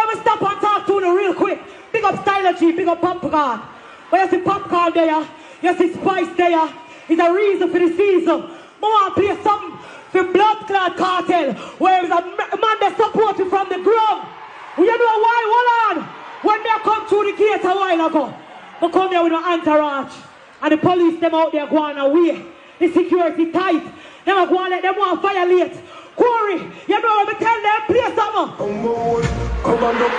want to stop and talk to you real quick. Big up sexuality, big up popcorn. When you see popcorn there, you see spice there. It's a reason for the season. I want to play something for Blood Klaat Cartel, where there's a man that supported from the ground. You know why? Hold on. When they come through the gate a while ago, they come here with an entourage. And the police them out there going away. The security tight. They are going to let them want violate. Corey, you know what I tell them? Play something. Come on up.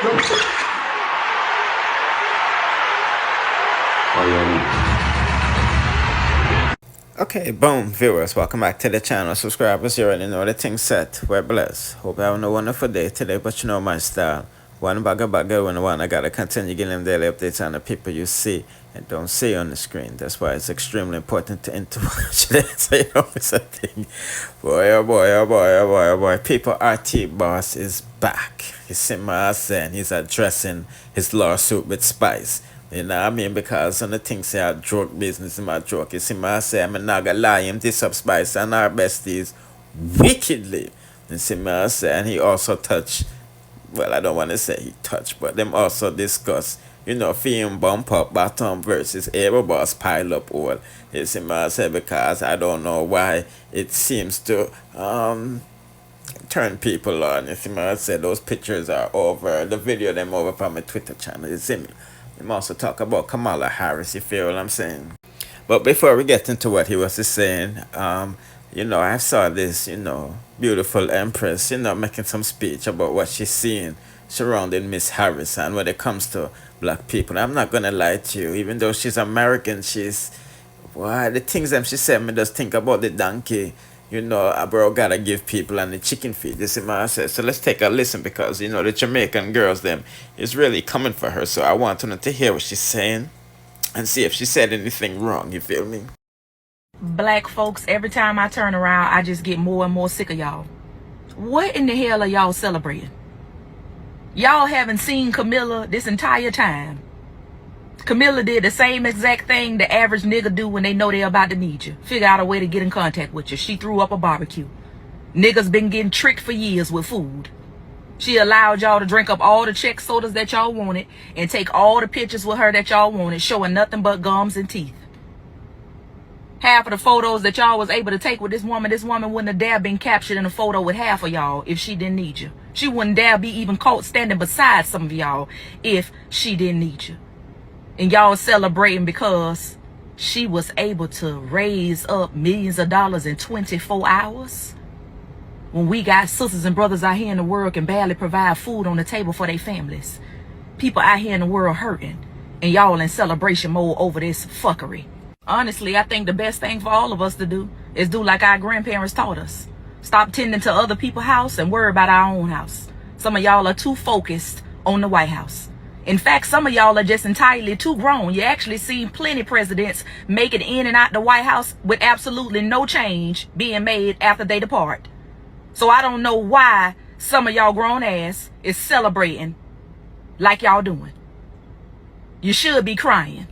Okay, boom, viewers, welcome back to the channel. Subscribers, you already know the thing set. We're blessed. Hope you have a wonderful day today, but you know my style. One bagger when one I gotta continue getting them daily updates on the people you see and don't see on the screen. That's why it's extremely important to interact. So you know it's a thing. Boy, oh boy, oh boy, oh boy, oh boy. People, RT Boss is back. You see my saying he's addressing his lawsuit with Spice. You know what I mean? Because on the things say I joke business in my joke. You see my say I'm not gonna lie him this up Spice and our besties wickedly. You see my say, and he also touched, well, I don't want to say he touched, but them also discuss, you know, film bump up bottom versus every boss pile up all. You see my say, because I don't know why it seems to turn people on. You see my say, those pictures are over, the video them over from my Twitter channel. You see me? I'm also talk about Kamala Harris, you feel what I'm saying? But before we get into what he was saying, you know, I saw this, you know, beautiful empress, you know, making some speech about what she's seeing surrounding Miss Harris and when it comes to black people. I'm not gonna lie to you, even though she's American, she's, why, the things that she said me just think about the donkey. You know, a bro gotta give people and the chicken feed. This is my say. So let's take a listen because, you know, the Jamaican girls, them, is really coming for her. So I want them to hear what she's saying and see if she said anything wrong. You feel me? Black folks, every time I turn around, I just get more and more sick of y'all. What in the hell are y'all celebrating? Y'all haven't seen Camilla this entire time. Camilla did the same exact thing the average nigga do when they know they're about to need you. Figure out a way to get in contact with you. She threw up a barbecue. Niggas been getting tricked for years with food. She allowed y'all to drink up all the Czech sodas that y'all wanted and take all the pictures with her that y'all wanted, showing nothing but gums and teeth. Half of the photos that y'all was able to take with this woman wouldn't have dare been captured in a photo with half of y'all if she didn't need you. She wouldn't dare be even caught standing beside some of y'all if she didn't need you. And y'all celebrating because she was able to raise up millions of dollars in 24 hours? When we got sisters and brothers out here in the world can barely provide food on the table for their families. People out here in the world hurting. And y'all in celebration mode over this fuckery. Honestly, I think the best thing for all of us to do is do like our grandparents taught us. Stop tending to other people's house and worry about our own house. Some of y'all are too focused on the White House. In fact, some of y'all are just entirely too grown. You actually seen plenty presidents make it in and out the White House with absolutely no change being made after they depart. So I don't know why some of y'all grown ass is celebrating like y'all doing. You should be crying.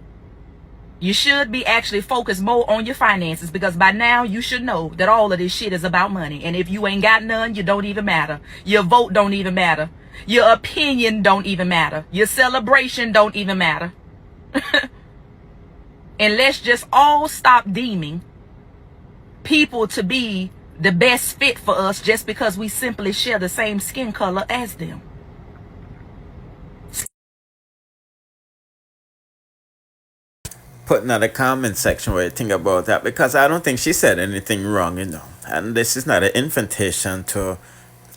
You should be actually focused more on your finances because by now you should know that all of this shit is about money. And if you ain't got none, you don't even matter. Your vote don't even matter. Your opinion don't even matter. Your celebration don't even matter. And let's just all stop deeming people to be the best fit for us just because we simply share the same skin color as them. Put in the comment section what you think about that because I don't think she said anything wrong, you know. And this is not an invitation to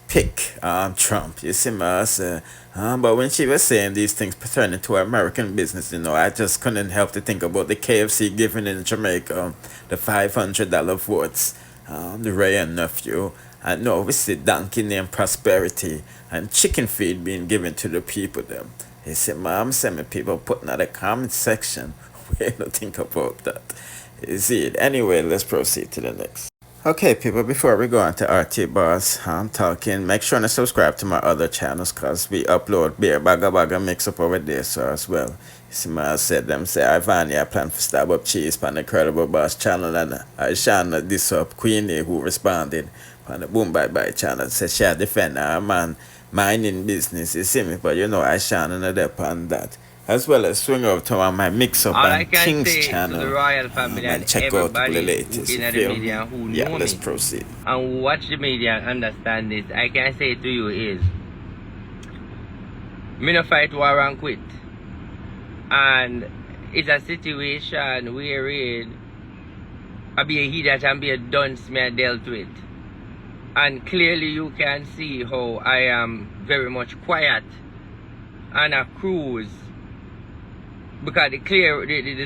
pick Trump, you see me say, but when she was saying these things pertaining to American business, you know, I just couldn't help to think about the KFC giving in Jamaica the $500 votes, the Ray and nephew, and no, we see donkey named Prosperity and chicken feed being given to the people them. You see, I'm saying people putting in the comment section what you think about that. You see it. Anyway, let's proceed to the next. Okay, people, before we go on to RT Boss, I'm talking, make sure to subscribe to my other channels because we upload beer bagga mix up over there so as well. You see, I said them say, I plan for stab up cheese on the Incredible Boss channel and I shana this up Queenie who responded on the Boom Bye Bye channel. Said she defend her man minding business, you see me? But you know, I shine another upon that. As well as swing over to my mix up All I and can King's say to the channel royal family and and check out the everybody who latest. in You the feel media me? who Yeah, know let's me proceed. and watch the media and understand this, I can say to you is, me no fight war and quit. And it's a situation wherein I be a idiot and be a dunce me I dealt with. And clearly you can see how I am very much quiet on a cruise. Because the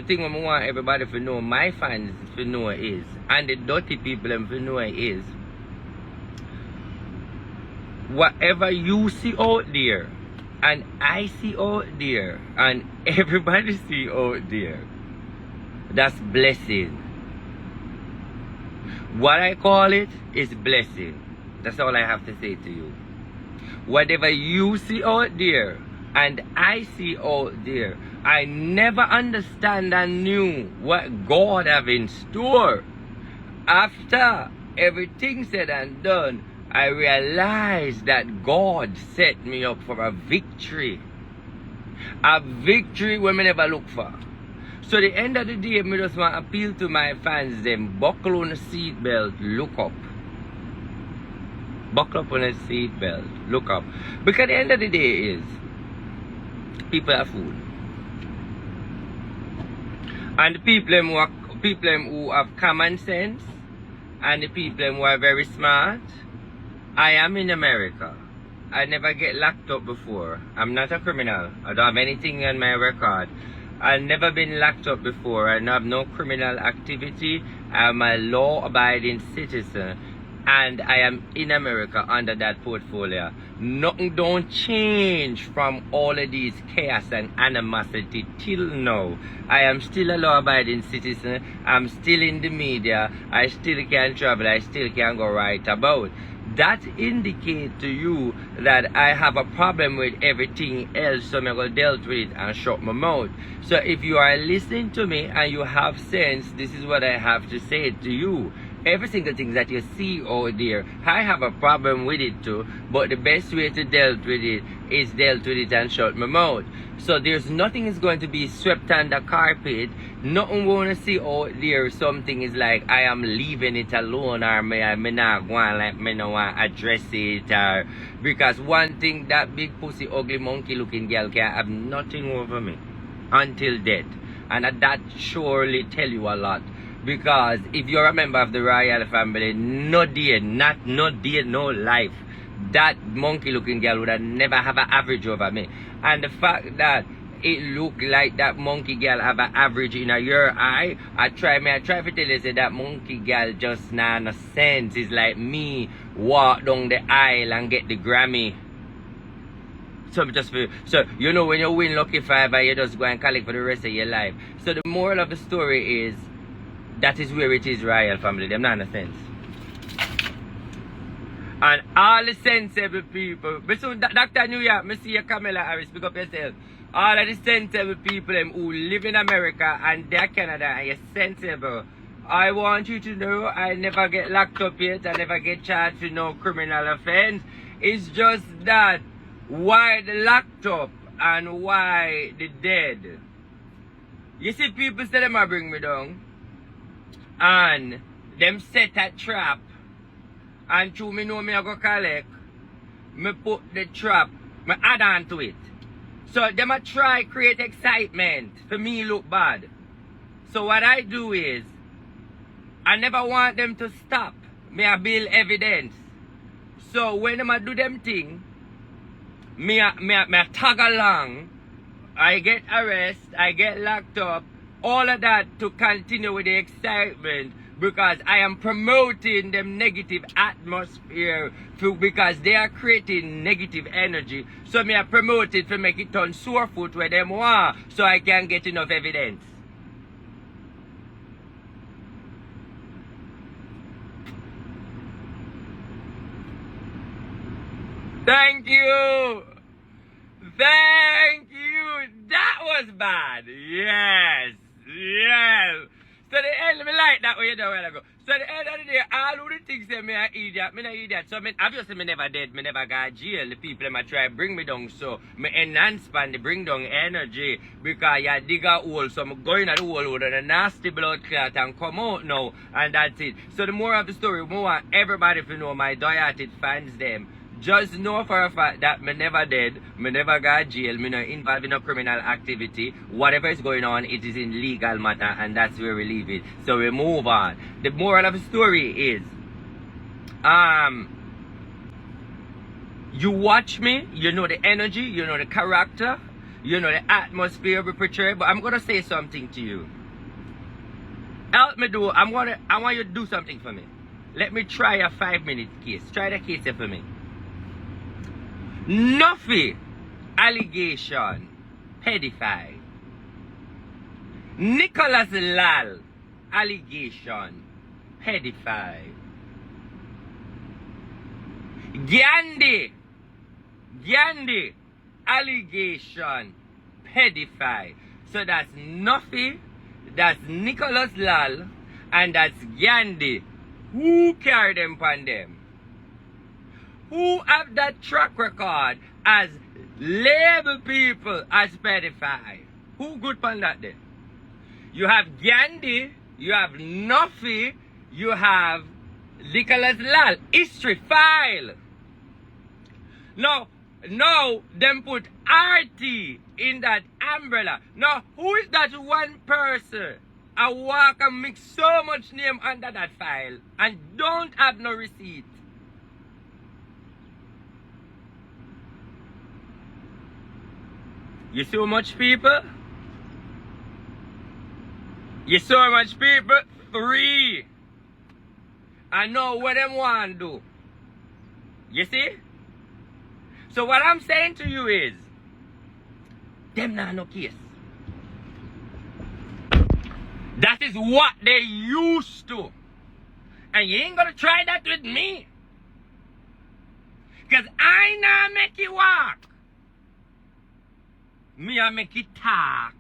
thing I want everybody to know, my fans to know is, and the dirty people to know is, whatever you see out there, and I see out there, and everybody see out there, that's blessing. What I call it is blessing. That's all I have to say to you. Whatever you see out there, and I see out there, I never understand and knew what God have in store. After everything said and done, I realized that God set me up for a victory. A victory we never look for. So the end of the day, I just want to appeal to my fans, them buckle on the seatbelt, look up. Buckle up on the seatbelt, look up. Because the end of the day is, people are fool. And the people who have common sense, and the people who are very smart. I am in America. I never get locked up before. I'm not a criminal. I don't have anything on my record. I've never been locked up before. I have no criminal activity. I'm a law-abiding citizen. And I am in America under that portfolio. Nothing don't change from all of these chaos and animosity till now. I am still a law-abiding citizen. I'm still in the media. I still can travel. I still can go right about. That indicates to you that I have a problem with everything else, so I'm going to deal with it and shut my mouth. So if you are listening to me and you have sense, this is what I have to say to you. Every single thing that you see out there, I have a problem with it too, but the best way to deal with it is deal with it and shut my mouth. So there's nothing is going to be swept under carpet. Nothing wanna see out there something is like I am leaving it alone, or me not going, like me no want address it, or because one thing, that big pussy ugly monkey looking girl can have nothing over me until death. And that surely tell you a lot. Because if you're a member of the royal family, no day, no life, that monkey looking girl would have never have an average over me. And the fact that it look like that monkey girl have an average in your eye, I try to tell you, say that monkey girl just nah no sense. It's like me walk down the aisle and get the Grammy. So you know when you win Lucky 5 and you just go and collect for the rest of your life. So the moral of the story is, that is where it is, royal family. Them not no sense. And all the sensible people, Dr. New York, I see you, Kamala Harris, pick up yourself. All of the sensible people who live in America and they're Canada and you're sensible. I want you to know I never get locked up yet. I never get charged with no criminal offense. It's just that why the locked up and why the dead. You see, people say them a bring me down. And them set a trap. And through me know me I go collect. Me put the trap. Me add on to it. So them a try create excitement for me look bad. So what I do is, I never want them to stop. Me I build evidence. So when them a do them thing, me a tag along. I get arrested, I get locked up. All of that to continue with the excitement, because I am promoting them negative atmosphere because they are creating negative energy. So me I promote it to make it turn sore foot where them want, so I can get enough evidence. Thank you. Thank you. That was bad. Yes. Yes. So the end, me like that way you done a while ago. So at the end of the day, all who think say me an idiot, me not idiot. So obviously me never dead, me never got jail. The people them a try bring me down, so me enhance and they bring down energy because you dig a hole, so I'm going at the hole with a nasty blood clot and come out now, and that's it. So the more of the story, more want everybody to know, my diehard fans them. Just know for a fact that me never dead, me never got jail, me not involved in no criminal activity. Whatever is going on, it is in legal matter, and that's where we leave it. So we move on. The moral of the story is, you watch me, you know the energy, you know the character, you know the atmosphere we portray, but I'm gonna say something to you. Help me do, I want you to do something for me. Let me try a 5-minute case. Try the case here for me. Nuffy allegation pedophile. Nicholas Lal allegation pedophile. Gandhi allegation pedophile. So that's Nuffy, that's Nicholas Lal, and that's Gandhi. Who carry them upon them? Who have that track record as label people as pedophile? Who good on that then? You have Gandhi, you have Nuffy, you have Nicholas Lal. History file. Now, them put RT in that umbrella. Now, who is that one person I walk and mix so much name under that file and don't have no receipt? You so much people? You so much people? 3. I know what them want to do. You see? So what I'm saying to you is, them not no case. That is what they used to. And you ain't gonna try that with me. Because I not make it work. Me I make it talk.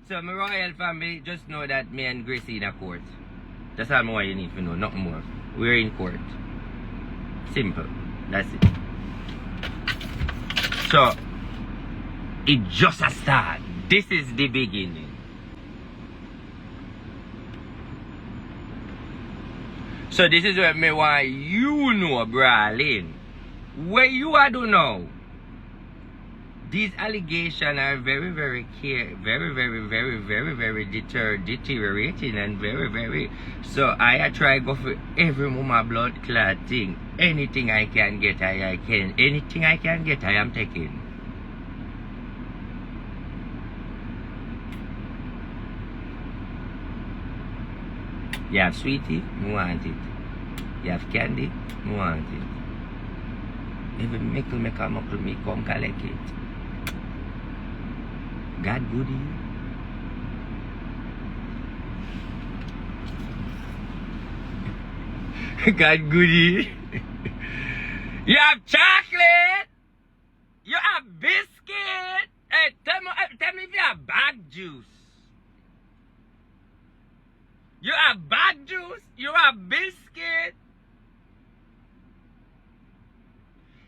So my royal family, just know that me and Gracie in a court. That's all more you need to know, nothing more. We're in court. Simple. That's it. So it just a start. This is the beginning. So this is what me want you know, brawling. Where you are do now. These allegations are very deteriorating and very. So I try go for every moment blood clot thing. Anything I can get, I can. Anything I can get, I am taking. You have sweetie, I want it. You have candy, I want it. Even mickle me come collect it. God goody. God goody. You have chocolate. You have biscuit. Hey, tell me if you have bag juice. You have bag juice. You have biscuit.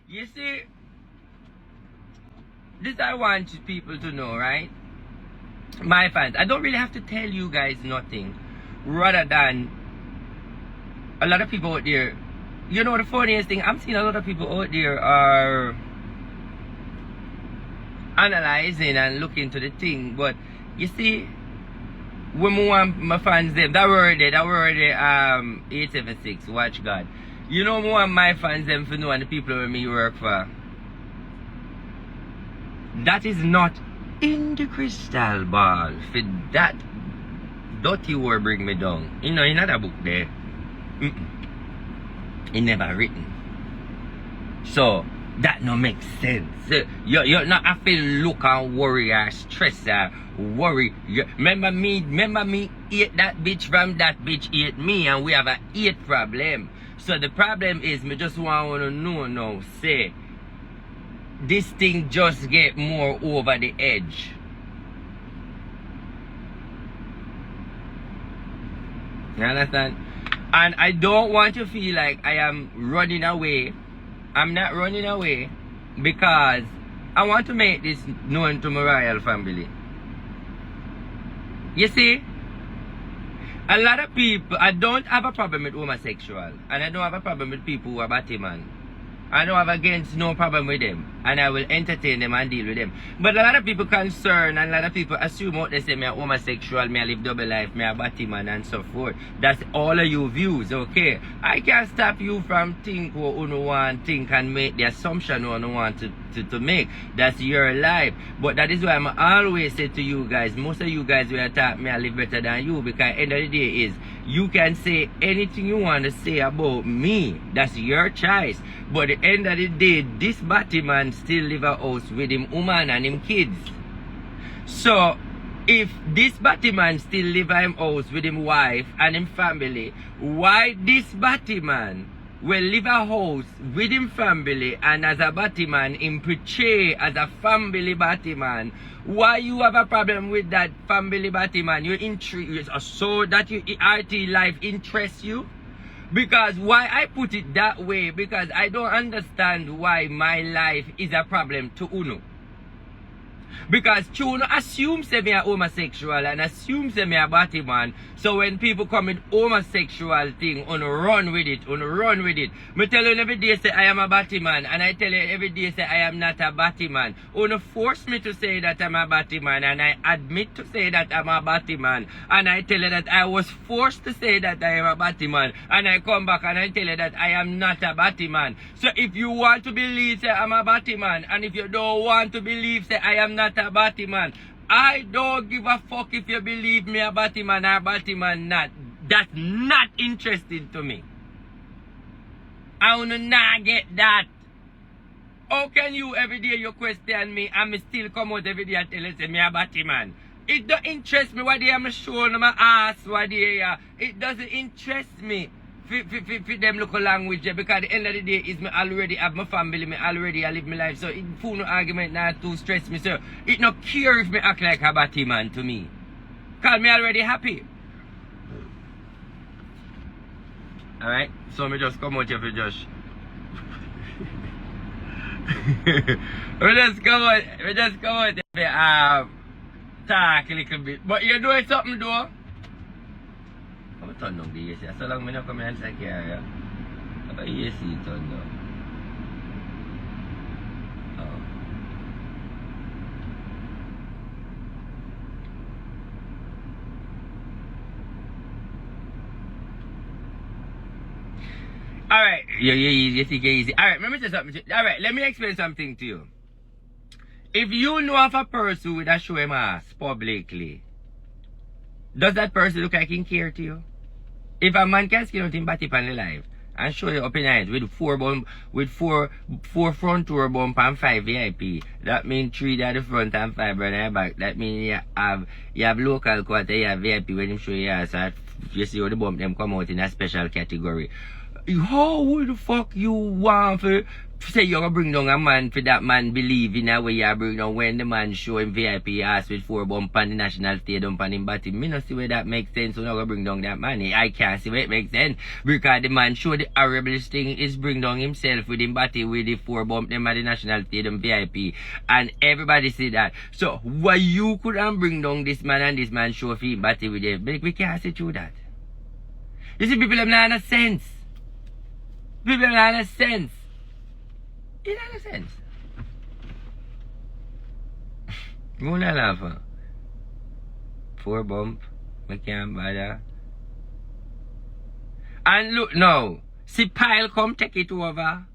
You see, this I want people to know, right? My fans, I don't really have to tell you guys nothing, rather than a lot of people out there. You know the funniest thing, I'm seeing a lot of people out there are analyzing and looking to the thing, but you see, when I want my fans them, that word 876, watch God. You know I want my fans them to know, and the people where me work for, that is not in the crystal ball. For that dirty word bring me down. You know, in another book there. It never written. So that no make sense. You're not have to look and worry or stress or worry. Remember me ate that bitch from that bitch ate me, and we have a eat problem. So the problem is me just want to know now, say this thing just get more over the edge. You understand? And I don't want to feel like I am running away. I'm not running away because I want to make this known to my royal family. You see? A lot of people, I don't have a problem with homosexual. And I don't have a problem with people who are batty man. I don't have against no problem with them. And I will entertain them and deal with them. But a lot of people concerned and a lot of people assume out they say me a homosexual, me a live double life, me a batty man and so forth. That's all of your views, okay? I can't stop you from think what you want to think and make the assumption what you want to make. That's your life. But that is why I'm always say to you guys, most of you guys will attack me I live better than you, because end of the day is you can say anything you want to say about me. That's your choice. But at the end of the day, this batty man still live a house with him woman and him kids. So if this batty man still live at him house with him wife and him family, why this batty man will live a house with him family and as a batty man him portray as a family batty man? Why you have a problem with that family batty man? You intrigue so that your RT life interests you? Because why I put it that way, because I don't understand why my life is a problem to Uno. Because Chuno assumes that me a homosexual and assumes that me a batty man. So when people come with homosexual thing, run with it, run with it. Me tell you every day say I am a batty man, and I tell you every day say I am not a batty man. Force me to say that I'm a batty man, and I admit to say that I'm a batty man. And I tell you that I was forced to say that I am a batty man. And I come back and I tell you that I am not a batty man. So if you want to believe say I'm a batty man, and if you don't want to believe say I am not a batty man, I don't give a fuck if you believe me a batty man or a batty man not. That's not interesting to me. I wanna not get that. How can you every day you question me and me still come out every day and tell you say me a batty man? It don't interest me what they am showing my ass what they it doesn't interest me. For them local language, because at the end of the day is me already have my family, me already I live my life, so it full no argument not to stress me, so it no care if me act like a batty man to me, cause me already happy. Alright, so me just come out here for just we just come out here talk a little bit, but you're doing something though. I'm turn on the AC. So long I come and say here. Apa AC turn on? Oh. Alright, you think easy. Alright, let me say something. Alright, let me explain something to you. If you know of a person with a show him ass publicly, does that person look like he care to you? If a man can skin out him batty pan the life and show you up in eyes with four front tour bump and 5 VIP, that means 3 at the front and 5 at the back. That means you have local quarter, you have VIP when him show you ass, so you see how the bump them come out in a special category. How would the fuck you want to say you're gonna bring down a man for that man believe in a way you bring down when the man show him VIP ass with 4 bump on the national stadium on him body? Me not see where that makes sense, so not gonna bring down that man. I can't see where it makes sense. Because the man show the horriblest thing is bring down himself with him body with the 4 bump them at the national stadium VIP. And everybody see that. So why you couldn't bring down this man and this man show him body with him? But we can't see through that. You see, people have not a sense. People have not a sense. It has a sense. Muna laugh. 4 bump. I can't bother. And look now. See pile come take it over.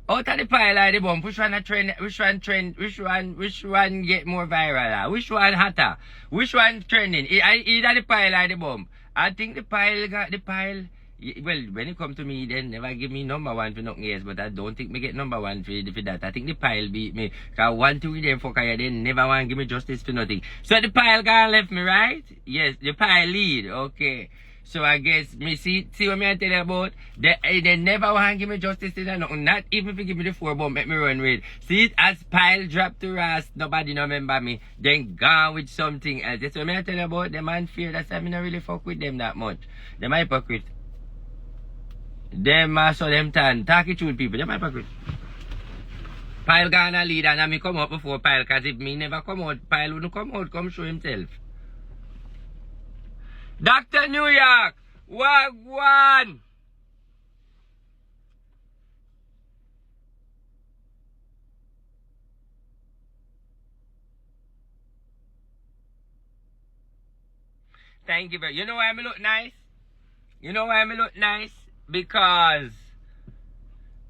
Out of the pile of the bump, which one trend, which one get more viral? Which one hotter? Which one trending? Either the pile or the bump. I think the pile got the pile. Well, when it come to me, then never give me number 1 for nothing else, but I don't think me get number 1 for that. I think the pile beat me. Cause 1, 2 them fucker, they never want to give me justice for nothing. So the pile gone left me, right? Yes, the pile lead. Okay. So I guess me see what me I tell you about? They never want to give me justice in nothing. Not even if you give me the 4 bump, make me run with. See it as pile drop to rust, nobody no remember me. Then gone with something else. That's what me I tell you about. The man fear, that's why me not really fuck with them that much. Them hypocrite. Them so them turn. Talk it with people, them hypocrite. Pile gonna lead and me come up before Pile, cause if me never come out, Pile wouldn't come out, come show himself. Dr. New York, Wagwan. Thank you very much. You know why I look nice? You know why I look nice? Because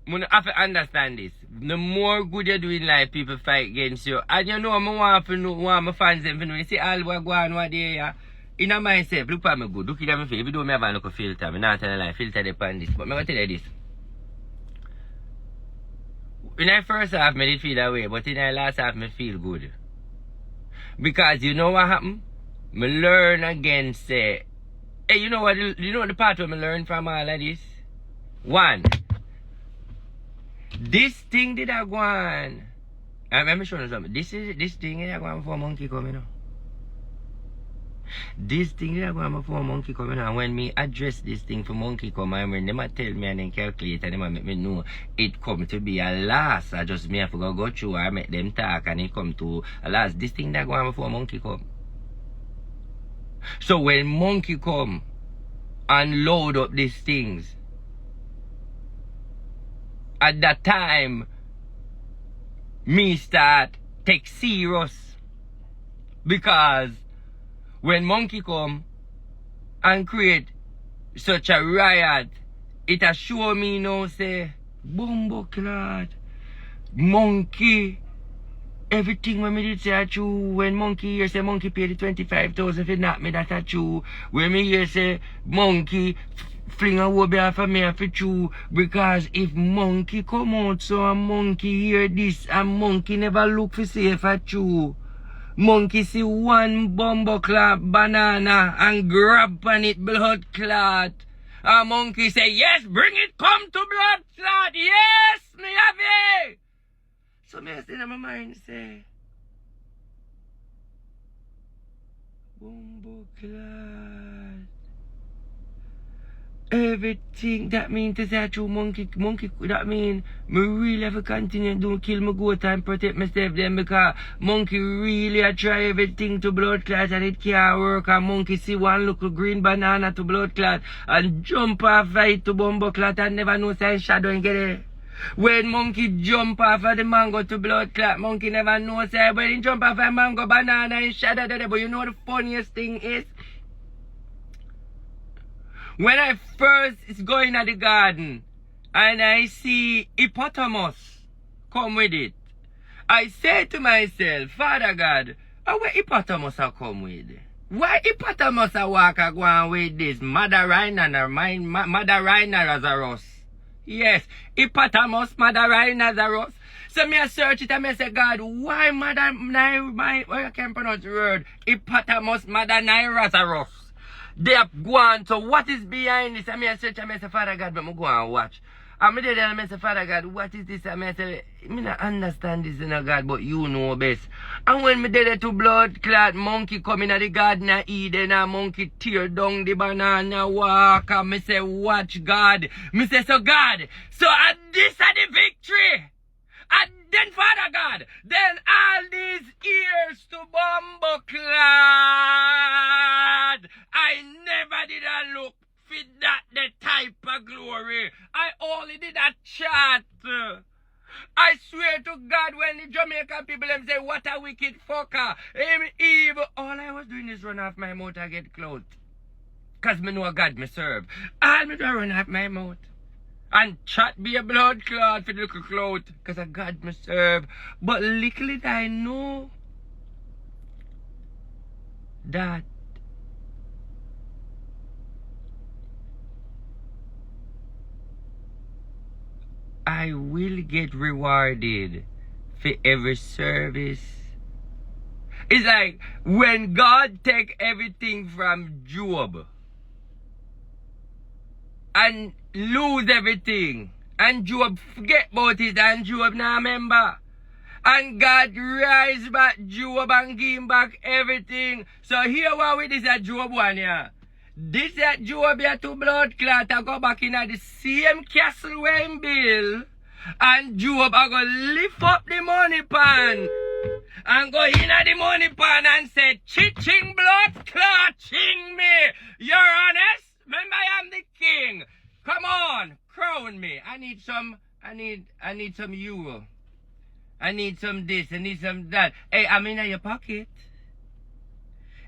I have to understand this. The more good you do in life, people fight against you. And you know, I want my fans them to know. You see all what go on what they are. In myself, look at me good. Look at me face. Even though I have a look of filter, I'm not telling a lie. Filter depend this. But I'm going to tell you this. When I first half, I did feel that way. But in the last half, I feel good. Because you know what happened? I learn again, say, hey, you know what? You know the part where I learn from all of this? One. This thing did I go on. Let me show you something. This thing did I go on before monkey coming up. This thing did I go on before monkey coming on. When me address this thing for monkey come on, when them tell me and then calculate and them make me know it come to be a loss. I just me have to go through and make them talk and it come to a loss. This thing that go on before monkey come. So when monkey come and load up these things, at that time, me start take serious. Because when monkey come and create such a riot, it a show me now say, Bumbo Klaat, monkey, everything when me did say a true. When monkey here say monkey pay the 25,000 for not me, that a true. When me here say monkey fling a wobe off of me for true. Because if monkey come out so a monkey hear this, a monkey never look for say for true. Monkey see one bumbo clap banana and grab on it blood clot. A monkey say, yes, bring it, come to blood clot. Yes, me have it. So me say in my mind say, bumbo clot. Everything that mean to say true monkey, that mean me really have to continue don't kill my goat and protect myself then, because monkey really a try everything to blood clot and it can't work. And monkey see one little green banana to blood clot and jump off it to bumbo clot and never know say shadow and get it. When monkey jump off of the mango to blood clot, monkey never know say when he jump off a mango banana and shadow there. But you know the funniest thing is, when I first is going at the garden and I see hippopotamus come with it, I say to myself, Father God, where hippopotamus are come with? Why hippopotamus are walk a go on with this? Mother Rhinoceros. Yes, hippopotamus, Mother Rhinoceros. So me I search it and me say, God, why I can't pronounce the word, hippopotamus, Mother Rhinoceros. They have gone, so what is behind this? I mean, I search and I say, Father God, but I go and watch. And I did and I say, Father God, what is this? And I say, I don't understand this, God, but you know best. And when I did it to blood clot, monkey come in at the garden and eat, and a monkey tear down the banana walk, and I say, watch God. I say, so God, so this is the victory. And then, Father God, then all these years to bumbo clad, I never did a look for that the type of glory. I only did a chat. I swear to God, when the Jamaican people them say, what a wicked fucker, him evil, all I was doing is run off my mouth and get clout. Because me know God me serve. All me do run off my mouth. And chat be a blood clot for the little clout, because I God me serve. But little did I know that I will get rewarded for every service. It's like when God take everything from Job and lose everything. And Job forget about it and Job now remember. And God rise back Job and give him back everything. So here what we this at Job 1 here. This at Job here to blood clot and go back in at the same castle where him build. And Job are going to lift up the money pan. And go in at the money pan and say, ching blood clot, ching me. You're honest? Remember I am the king. Come on, crown me. I need some euro. I need some this, I need some that. Hey, I'm in your pocket.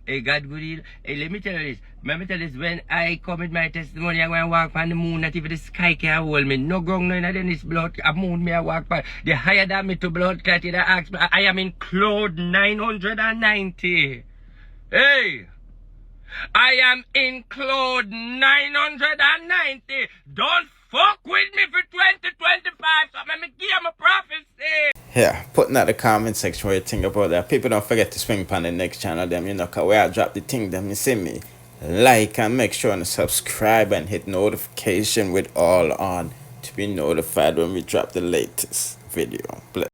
Hey, God good. Hey, let me tell you this. Let me tell you this. When I come with my testimony, I'm going to walk on the moon. Not even the sky can hold me. No ground, no, then it's blood. A moon me I walk by. The higher than me to blood clot, they ask me. I am in cloud 990. Hey. I am in cloud 990. Don't fuck with me for 2025. So let me give him a prophecy. Yeah, put in the comment section what you think about that. People don't forget to swing pan the next channel them, you know, cause where I drop the thing them, you see me. Like and make sure to subscribe and hit notification with all on to be notified when we drop the latest video. Bless.